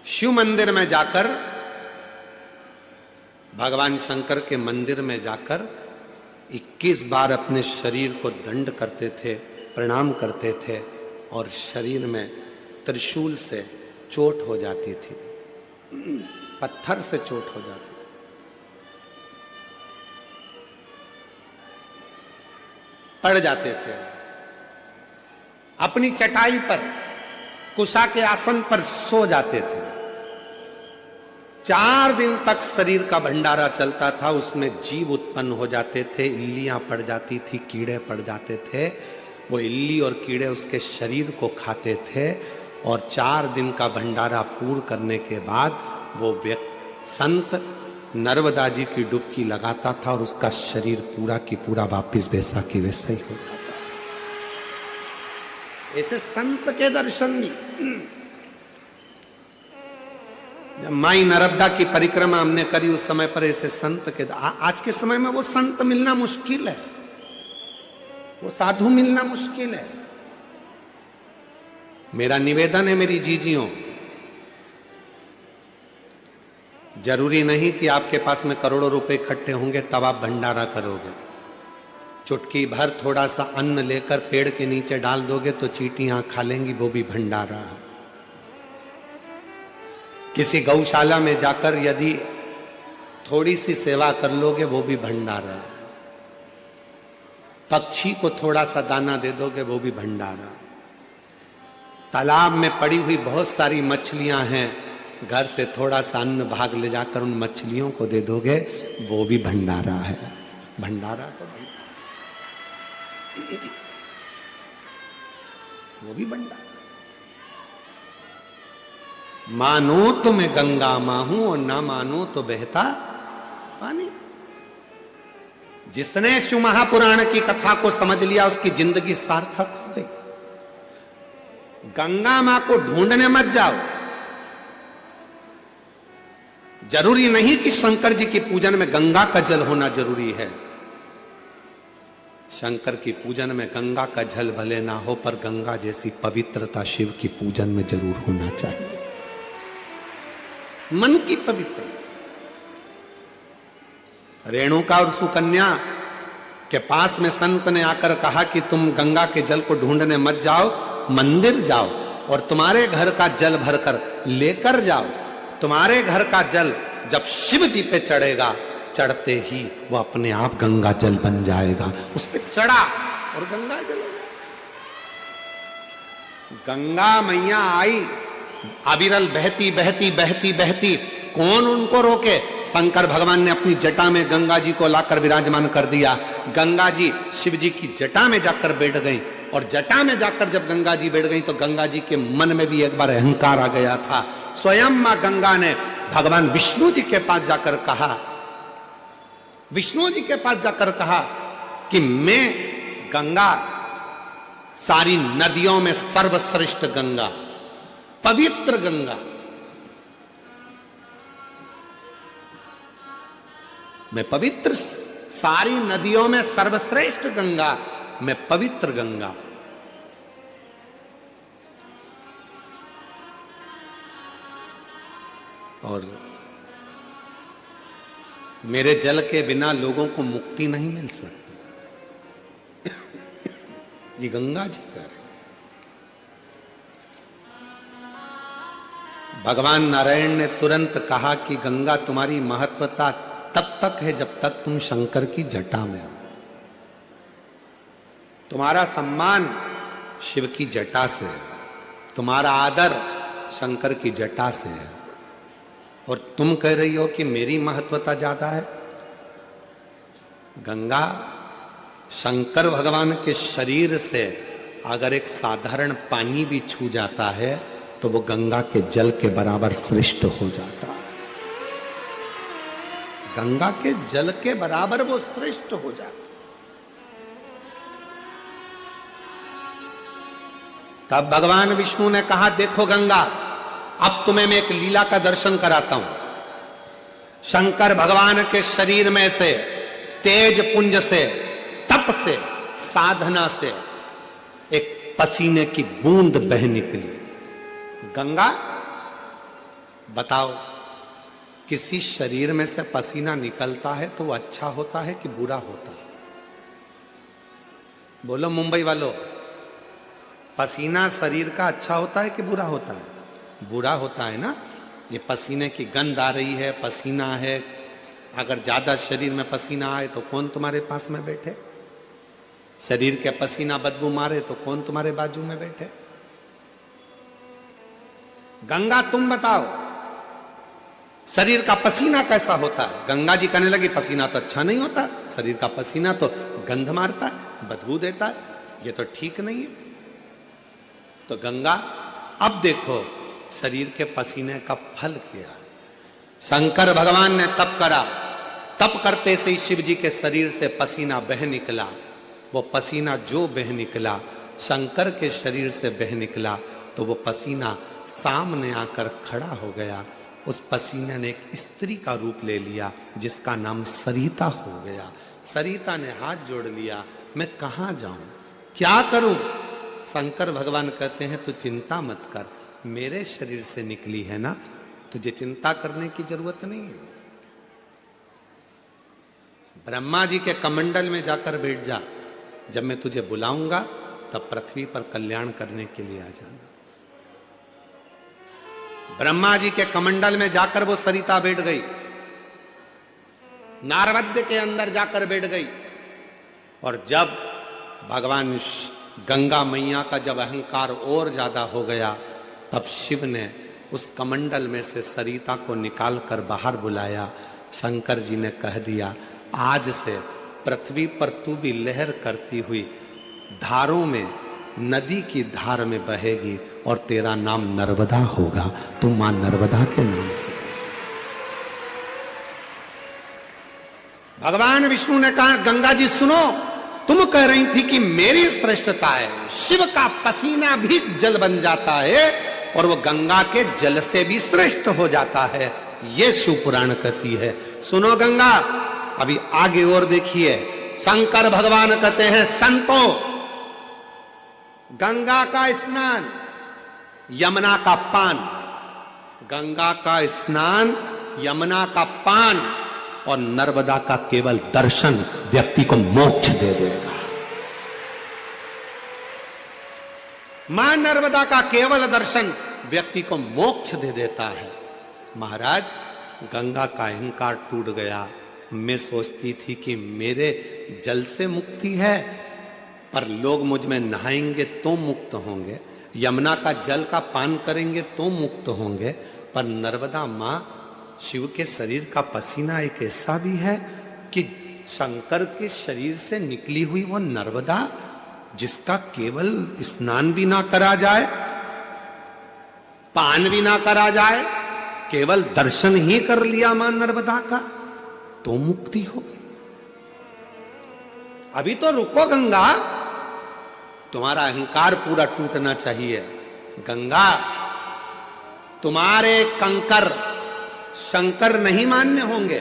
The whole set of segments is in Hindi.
शिव मंदिर में जाकर, भगवान शंकर के मंदिर में जाकर 21 बार अपने शरीर को दंड करते थे, प्रणाम करते थे, और शरीर में त्रिशूल से चोट हो जाती थी, पत्थर से चोट हो जाती थी। पड़ जाते थे, अपनी चटाई पर, कुशा के आसन पर सो जाते थे। 4 दिन तक शरीर का भंडारा चलता था, उसमें जीव उत्पन्न हो जाते थे, इल्लियां पड़ जाती थी, कीड़े पड़ जाते थे। वो इल्ली और कीड़े उसके शरीर को खाते थे, और 4 दिन का भंडारा पूर्ण करने के बाद वो संत नर्मदा जी की डुबकी लगाता था, और उसका शरीर पूरा की पूरा वापिस वैसा की वैसा ही हो जाता। ऐसे संत के दर्शन भी। जब माई नर्मदा की परिक्रमा हमने करी उस समय पर ऐसे संत के, आज के समय में वो संत मिलना मुश्किल है, वो साधु मिलना मुश्किल है। मेरा निवेदन है मेरी जीजियों, जरूरी नहीं कि आपके पास में करोड़ों रुपए इकट्ठे होंगे तब आप भंडारा करोगे। चुटकी भर थोड़ा सा अन्न लेकर पेड़ के नीचे डाल दोगे तो चींटियां खा लेंगी, वो भी भंडारा है। किसी गौशाला में जाकर यदि थोड़ी सी सेवा कर लोगे वो भी भंडारा है। पक्षी को थोड़ा सा दाना दे दोगे वो भी भंडारा। तालाब में पड़ी हुई बहुत सारी मछलियां हैं, घर से थोड़ा सा अन्न भाग ले जाकर उन मछलियों को दे दोगे वो भी भंडारा है। भंडारा तो वो भी भंडारा। मानो तो मैं गंगा मां हूं और ना मानो तो बहता पानी। जिसने शिव महापुराण की कथा को समझ लिया उसकी जिंदगी सार्थक हो गई। गंगा मां को ढूंढने मत जाओ। जरूरी नहीं कि शंकर जी की पूजन में गंगा का जल होना जरूरी है। शंकर की पूजन में गंगा का जल भले ना हो, पर गंगा जैसी पवित्रता शिव की पूजन में जरूर होना चाहिए। मन की पवित्र। रेणुका और सुकन्या के पास में संत ने आकर कहा कि तुम गंगा के जल को ढूंढने मत जाओ, मंदिर जाओ और तुम्हारे घर का जल भरकर लेकर जाओ। तुम्हारे घर का जल जब शिव जी पे चढ़ेगा, चढ़ते ही वो अपने आप गंगा जल बन जाएगा। उस पे चढ़ा और गंगा जल। गंगा मैया आई, अविरल बहती बहती बहती बहती। कौन उनको रोके? शंकर भगवान ने अपनी जटा में गंगा जी को लाकर विराजमान कर दिया। गंगा जी शिव जी की जटा में जाकर बैठ गई, और जटा में जाकर जब गंगा जी बैठ गई तो गंगा जी के मन में भी एक बार अहंकार आ गया था। स्वयं मां गंगा ने भगवान विष्णु जी के पास जाकर कहा, विष्णु जी के पास जाकर कहा कि मैं गंगा, सारी नदियों में सर्वश्रेष्ठ गंगा, पवित्र गंगा, मैं पवित्र, सारी नदियों में सर्वश्रेष्ठ गंगा, मैं पवित्र गंगा। और मेरे जल के बिना लोगों को मुक्ति नहीं मिल सकती। ये गंगा जी का है। भगवान नारायण ने तुरंत कहा कि गंगा तुम्हारी महत्वता तब तक है जब तक तुम शंकर की जटा में हो। तुम्हारा सम्मान शिव की जटा से है, तुम्हारा आदर शंकर की जटा से है, और तुम कह रही हो कि मेरी महत्वता ज्यादा है। गंगा शंकर भगवान के शरीर से अगर एक साधारण पानी भी छू जाता है तो वो गंगा के जल के बराबर श्रेष्ठ हो जाता है। गंगा के जल के बराबर वो श्रेष्ठ हो जाता। तब भगवान विष्णु ने कहा, देखो गंगा, अब तुम्हें मैं एक लीला का दर्शन कराता हूं। शंकर भगवान के शरीर में से, तेज पुंज से, तप से, साधना से एक पसीने की बूंद बह निकली। गंगा बताओ, किसी शरीर में से पसीना निकलता है तो वो अच्छा होता है कि बुरा होता है? बोलो मुंबई वालों, पसीना शरीर का अच्छा होता है कि बुरा होता है? बुरा होता है ना। ये पसीने की गंध आ रही है, पसीना है, अगर ज्यादा शरीर में पसीना आए तो कौन तुम्हारे पास में बैठे? शरीर के पसीना बदबू मारे तो कौन तुम्हारे बाजू में बैठे? गंगा तुम बताओ, शरीर का पसीना कैसा होता है? गंगा जी कहने लगी पसीना तो अच्छा नहीं होता, शरीर का पसीना तो गंध मारता है, बदबू देता है, ये तो ठीक नहीं है। तो गंगा, अब देखो शरीर के पसीने का फल क्या है। शंकर भगवान ने तप करा, तप करते से ही शिव जी के शरीर से पसीना बह निकला। वो पसीना जो बह निकला, शंकर के शरीर से बह निकला, तो वो पसीना सामने आकर खड़ा हो गया। उस पसीने ने एक स्त्री का रूप ले लिया जिसका नाम सरिता हो गया। सरिता ने हाथ जोड़ लिया, मैं कहां जाऊं, क्या करूं? शंकर भगवान कहते हैं तू चिंता मत कर, मेरे शरीर से निकली है ना, तुझे चिंता करने की जरूरत नहीं है। ब्रह्मा जी के कमंडल में जाकर बैठ जा, जब मैं तुझे बुलाऊंगा तब पृथ्वी पर कल्याण करने के लिए आ जाना। ब्रह्मा जी के कमंडल में जाकर वो सरिता बैठ गई, नारवद्य के अंदर जाकर बैठ गई। और जब भगवान गंगा मैया का जब अहंकार और ज्यादा हो गया, तब शिव ने उस कमंडल में से सरिता को निकाल कर बाहर बुलाया। शंकर जी ने कह दिया, आज से पृथ्वी पर तू भी लहर करती हुई धारों में, नदी की धार में बहेगी और तेरा नाम नर्मदा होगा। तू मां नर्मदा के नाम से। भगवान विष्णु ने कहा, गंगा जी सुनो, तुम कह रही थी कि मेरी श्रेष्ठता है, शिव का पसीना भी जल बन जाता है और वो गंगा के जल से भी श्रेष्ठ हो जाता है, ये शिव पुराण कहती है। सुनो गंगा, अभी आगे और देखिए। शंकर भगवान कहते हैं, संतो, गंगा का स्नान, यमुना का पान, गंगा का स्नान, यमुना का पान और नर्मदा का केवल दर्शन व्यक्ति को मोक्ष दे देगा। मां नर्मदा का केवल दर्शन व्यक्ति को मोक्ष दे देता है। महाराज, गंगा का अहंकार टूट गया। मैं सोचती थी कि मेरे जल से मुक्ति है, पर लोग मुझ में नहाएंगे तो मुक्त होंगे, यमुना का जल का पान करेंगे तो मुक्त होंगे, पर नर्मदा मां, शिव के शरीर का पसीना एक ऐसा भी है कि शंकर के शरीर से निकली हुई वो नर्मदा, जिसका केवल स्नान भी ना करा जाए, पान भी ना करा जाए, केवल दर्शन ही कर लिया मां नर्मदा का तो मुक्ति हो गई। अभी तो रुको गंगा, तुम्हारा अहंकार पूरा टूटना चाहिए। गंगा, तुम्हारे कंकर शंकर नहीं मान्य होंगे।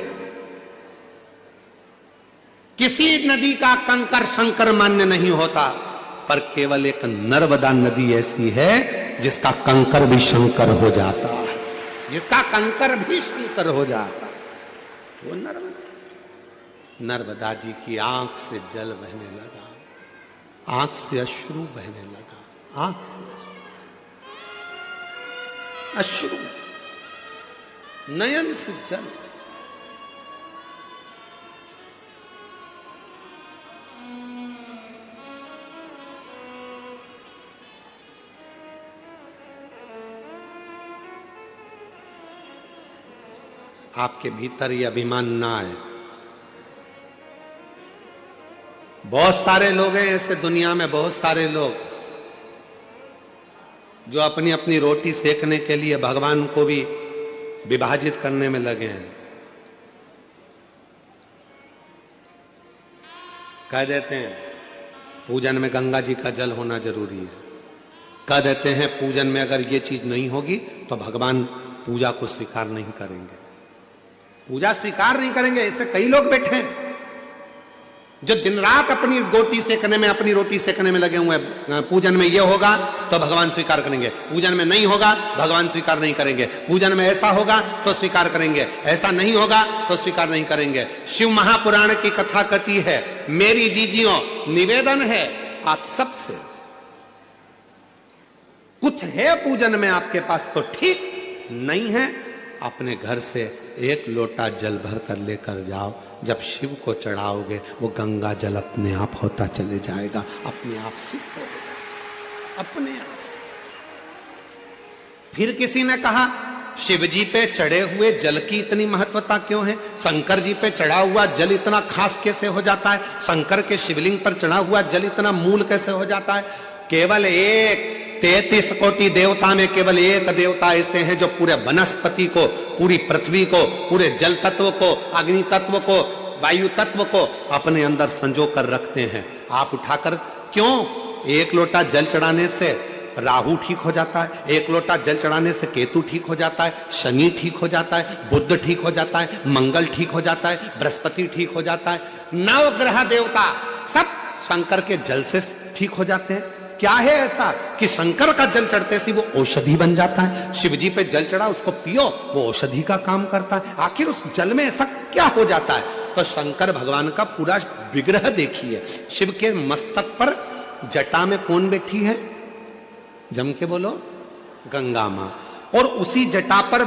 किसी नदी का कंकर शंकर मान्य नहीं होता, पर केवल एक नर्मदा नदी ऐसी है जिसका कंकर भी शंकर हो जाता है, जिसका कंकर भी शंकर हो जाता है, वो नर्मदा। नर्मदा जी की आंख से जल बहने लगा, आंख से अश्रु बहने लगा, आंख से अश्रु, नयन से जल। आपके भीतर ये अभिमान ना आए। बहुत सारे लोग हैं ऐसे दुनिया में, बहुत सारे लोग जो अपनी अपनी रोटी सेकने के लिए भगवान को भी विभाजित करने में लगे हैं। कह देते हैं पूजन में गंगा जी का जल होना जरूरी है, कह देते हैं पूजन में अगर ये चीज नहीं होगी तो भगवान पूजा को स्वीकार नहीं करेंगे, पूजा स्वीकार नहीं करेंगे। ऐसे कई लोग बैठे हैं। जो दिन रात अपनी रोटी सेकने में, अपनी रोटी सेकने में लगे हुए हैं, पूजन में ये होगा तो भगवान स्वीकार करेंगे, पूजन में नहीं होगा भगवान स्वीकार नहीं करेंगे, पूजन में ऐसा होगा तो स्वीकार करेंगे, ऐसा नहीं होगा तो स्वीकार नहीं करेंगे। शिव महापुराण की कथा कहती है, मेरी जीजियों निवेदन है आप सबसे, कुछ है पूजन में आपके पास तो ठीक, नहीं है अपने घर से एक लोटा जल भर कर लेकर जाओ, जब शिव को चढ़ाओगे वो गंगा जल अपने आप होता चले जाएगा, अपने आप सिद्ध होगा, अपने आप से। फिर किसी ने कहा शिव जी पे चढ़े हुए जल की इतनी महत्वता क्यों है, शंकर जी पे चढ़ा हुआ जल इतना खास कैसे हो जाता है, शंकर के शिवलिंग पर चढ़ा हुआ जल इतना मूल कैसे हो जाता है। केवल एक 33 कोटि देवता में केवल एक देवता ऐसे हैं जो पूरे वनस्पति को, पूरी पृथ्वी को, पूरे जल तत्व को, अग्नि तत्व को, वायु तत्व को अपने अंदर संजो कर रखते हैं। आप उठाकर क्यों, एक लोटा जल चढ़ाने से राहु ठीक हो जाता है, एक लोटा जल चढ़ाने से केतु ठीक हो जाता है, शनि ठीक हो जाता है, बुध ठीक हो जाता है, मंगल ठीक हो जाता है, बृहस्पति ठीक हो जाता है, नवग्रह देवता सब शंकर के जल से ठीक हो जाते हैं। क्या है ऐसा कि शंकर का जल चढ़ते से वो औषधि बन जाता है, शिव जी पे जल चढ़ा उसको पियो वो औषधि का काम करता है। आखिर उस जल में ऐसा क्या हो जाता है, तो शंकर भगवान का पूरा विग्रह देखिए, शिव के मस्तक पर जटा में कौन बैठी है, जम के बोलो, गंगा मां, और उसी जटा पर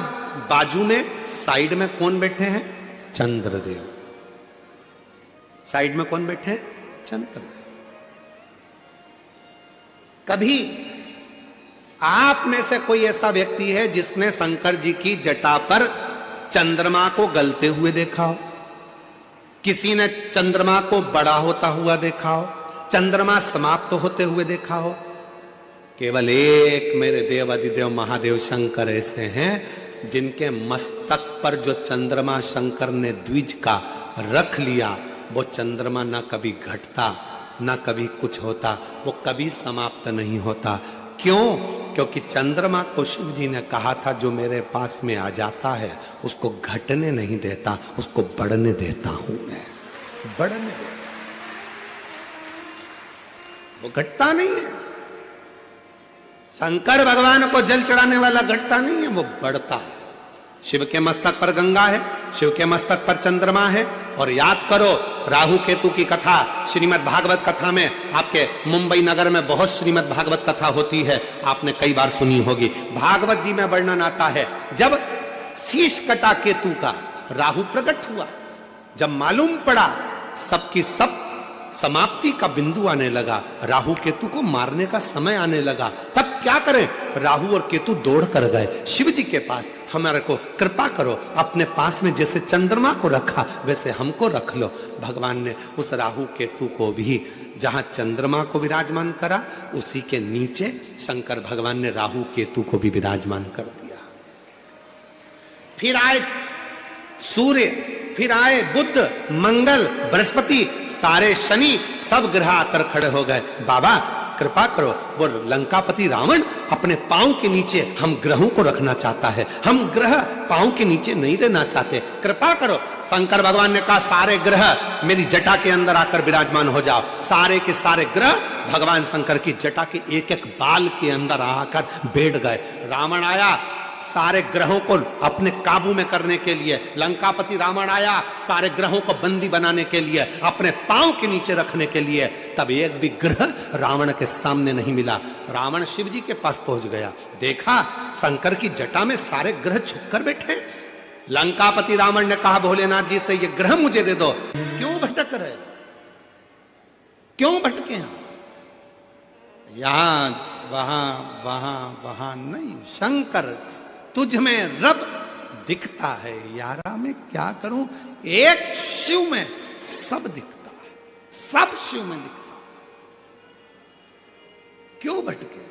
बाजू में साइड में कौन बैठे हैं, चंद्रदेव, साइड में कौन बैठे हैं, चंद्रदेव। कभी आप में से कोई ऐसा व्यक्ति है जिसने शंकर जी की जटा पर चंद्रमा को गलते हुए देखा हो, किसी ने चंद्रमा को बड़ा होता हुआ देखा हो, चंद्रमा समाप्त होते हुए देखा हो। केवल एक मेरे देव अधिदेव महादेव शंकर ऐसे हैं जिनके मस्तक पर जो चंद्रमा शंकर ने द्विज का रख लिया, वो चंद्रमा ना कभी घटता ना कभी कुछ होता, वो कभी समाप्त नहीं होता। क्यों? क्योंकि चंद्रमा को शिव जी ने कहा था जो मेरे पास में आ जाता है उसको घटने नहीं देता, उसको बढ़ने देता हूं मैं, बढ़ने देता, वो घटता नहीं है। शंकर भगवान को जल चढ़ाने वाला घटता नहीं है, वो बढ़ता है। शिव के मस्तक पर गंगा है, शिव के मस्तक पर चंद्रमा है। और याद करो राहु केतु की कथा श्रीमद् भागवत कथा में, आपके मुंबई नगर में बहुत श्रीमद् भागवत कथा होती है, आपने कई बार सुनी होगी। भागवत जी में वर्णन आता है जब शीश कटा केतु का, राहु प्रकट हुआ, जब मालूम पड़ा सबकी सब समाप्ति का बिंदु आने लगा, राहु केतु को मारने का समय आने लगा, तब क्या करें, राहु और केतु दौड़ कर गए शिव जी के पास, हमारे को कृपा करो, अपने पास में जैसे चंद्रमा को रखा वैसे हमको रख लो। भगवान ने उस राहु केतु को भी जहां चंद्रमा को विराजमान करा, उसी के नीचे शंकर भगवान ने राहु केतु को भी विराजमान कर दिया। फिर आए सूर्य, फिर आए बुध, मंगल, बृहस्पति, सारे शनि, सब ग्रह आकर खड़े हो गए। बाबा कृपा करो, वो लंकापति रावण अपने पांव के नीचे हम ग्रहों को रखना चाहता है, हम ग्रह पांव के नीचे नहीं रहना चाहते, कृपा करो। शंकर भगवान ने कहा सारे ग्रह मेरी जटा के अंदर आकर विराजमान हो जाओ। सारे के सारे ग्रह भगवान शंकर की जटा के एक एक बाल के अंदर आकर बैठ गए। रावण आया सारे ग्रहों को अपने काबू में करने के लिए, लंकापति रावण आया सारे ग्रहों को बंदी बनाने के लिए, अपने पांव के नीचे रखने के लिए, तब एक भी ग्रह रावण के सामने नहीं मिला। रावण शिव जी के पास पहुंच गया, देखा शंकर की जटा में सारे ग्रह छुपकर बैठे। लंकापति रावण ने कहा भोलेनाथ जी से ये ग्रह मुझे दे दो। क्यों भटक रहे, क्यों भटके हम, यहां वहां वहां वहां नहीं, शंकर तुझ में रब दिखता है यारा, मैं क्या करूं, एक शिव में सब दिखता है, सब शिव में दिखता है, क्यों भटके।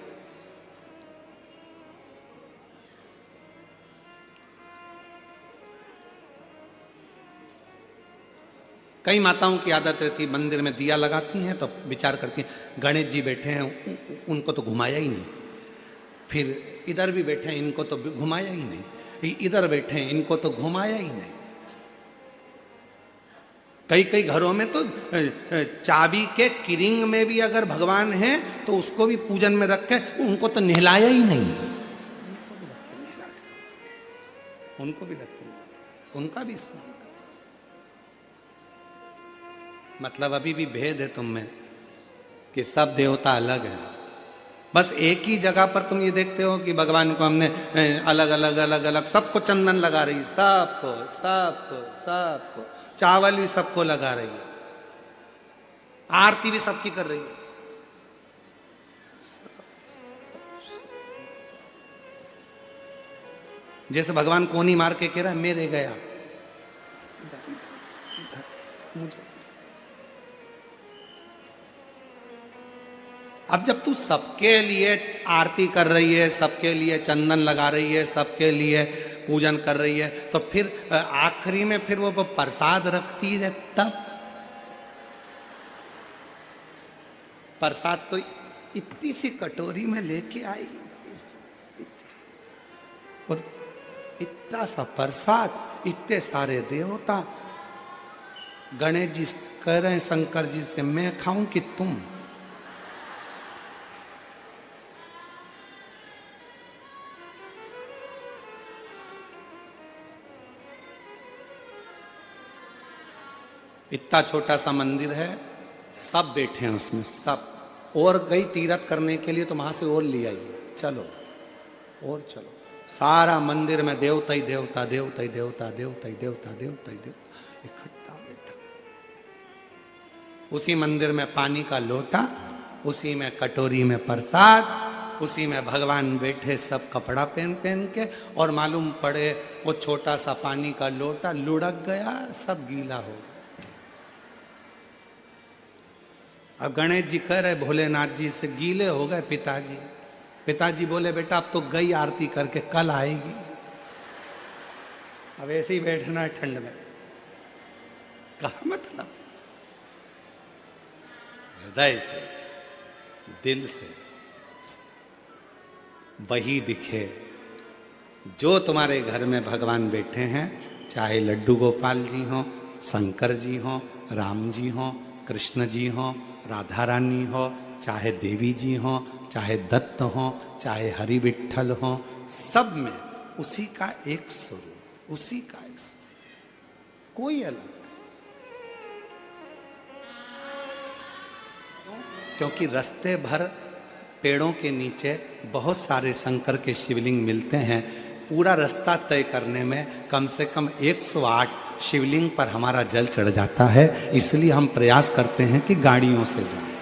कई माताओं की आदत रहती, मंदिर में दिया लगाती हैं तो विचार करती हैं गणेश जी बैठे हैं उनको तो घुमाया ही नहीं, फिर इधर भी बैठे हैं इनको तो घुमाया ही नहीं, इधर बैठे हैं इनको तो घुमाया ही नहीं। कई कई घरों में तो चाबी के किरिंग में भी अगर भगवान है तो उसको भी पूजन में रख के उनको तो नहलाया ही नहीं, उनको भी रखते उनका भी स्नान कर। मतलब अभी भी भेद है तुम में कि सब देवता अलग है। बस एक ही जगह पर तुम ये देखते हो कि भगवान को हमने अलग अलग अलग अलग सबको चंदन लगा रही, सबको सबको सबको, चावल भी सबको लगा रही है, आरती भी सबकी कर रही है। जैसे भगवान कोनी मार के कह रहा है मेरे गया, मुझे। अब जब तू सबके लिए आरती कर रही है, सबके लिए चंदन लगा रही है, सबके लिए पूजन कर रही है, तो फिर आखिरी में फिर वो प्रसाद रखती है, तब प्रसाद तो इतनी सी कटोरी में लेके आएगी, और इतना सा प्रसाद, इतने सारे देवता। गणेश जी कह रहे हैं शंकर जी से, मैं खाऊं कि तुम? इतना छोटा सा मंदिर है, सब बैठे हैं उसमें, सब। और गई तीरथ करने के लिए तो वहां से और ले आइए, चलो और चलो। सारा मंदिर में देवता ही देवता, देवता ही देवता, देवता ही देवता, देवता ही देवता इकट्ठा बैठा। उसी मंदिर में पानी का लोटा, उसी में कटोरी में प्रसाद, उसी में भगवान बैठे सब कपड़ा पहन पहन के, और मालूम पड़े वो छोटा सा पानी का लोटा लुढ़क गया, सब गीला हो गया। अब गणेश जी कह रहे भोलेनाथ जी से, गीले हो गए पिताजी। पिताजी बोले बेटा अब तो गई आरती करके, कल आएगी। अब ऐसे ही बैठना है ठंड में, कहा मतलब हृदय से, दिल से वही दिखे जो तुम्हारे घर में भगवान बैठे हैं, चाहे लड्डू गोपाल जी हो, शंकर जी हो, राम जी हो, कृष्ण जी हो, राधा रानी हो, चाहे देवी जी हो, चाहे दत्त हो, चाहे हरि विठ्ठल हो, सब में उसी का एक स्वरूप, उसी का एक स्वरूप, कोई अलग नहीं। क्योंकि रास्ते भर पेड़ों के नीचे बहुत सारे शंकर के शिवलिंग मिलते हैं। पूरा रास्ता तय करने में कम से कम 108 शिवलिंग पर हमारा जल चढ़ जाता है। इसलिए हम प्रयास करते हैं कि गाड़ियों से जाएं।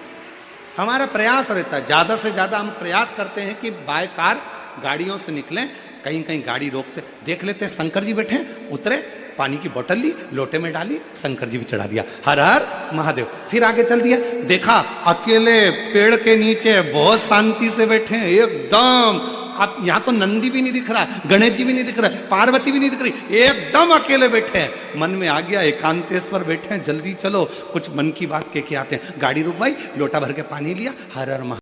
हमारा प्रयास रहता है, ज्यादा से ज्यादा हम प्रयास करते हैं कि बाय कार गाड़ियों से निकलें। कहीं कहीं गाड़ी रोकते, देख लेते हैं शंकर जी बैठे, उतरे, पानी की बोतल ली, लोटे में डाली, शंकर जी भी चढ़ा दिया, हर हर महादेव। फिर आगे चल दिया, देखा अकेले पेड़ के नीचे बहुत शांति से बैठे हैं एकदम। अब यहाँ तो नंदी भी नहीं दिख रहा, गणेश जी भी नहीं दिख रहा, पार्वती भी नहीं दिख रही, एकदम अकेले बैठे हैं। मन में आ गया एकांतेश्वर बैठे हैं, जल्दी चलो कुछ मन की बात के आते हैं। गाड़ी रुकवाई, लोटा भर के पानी लिया, हर हर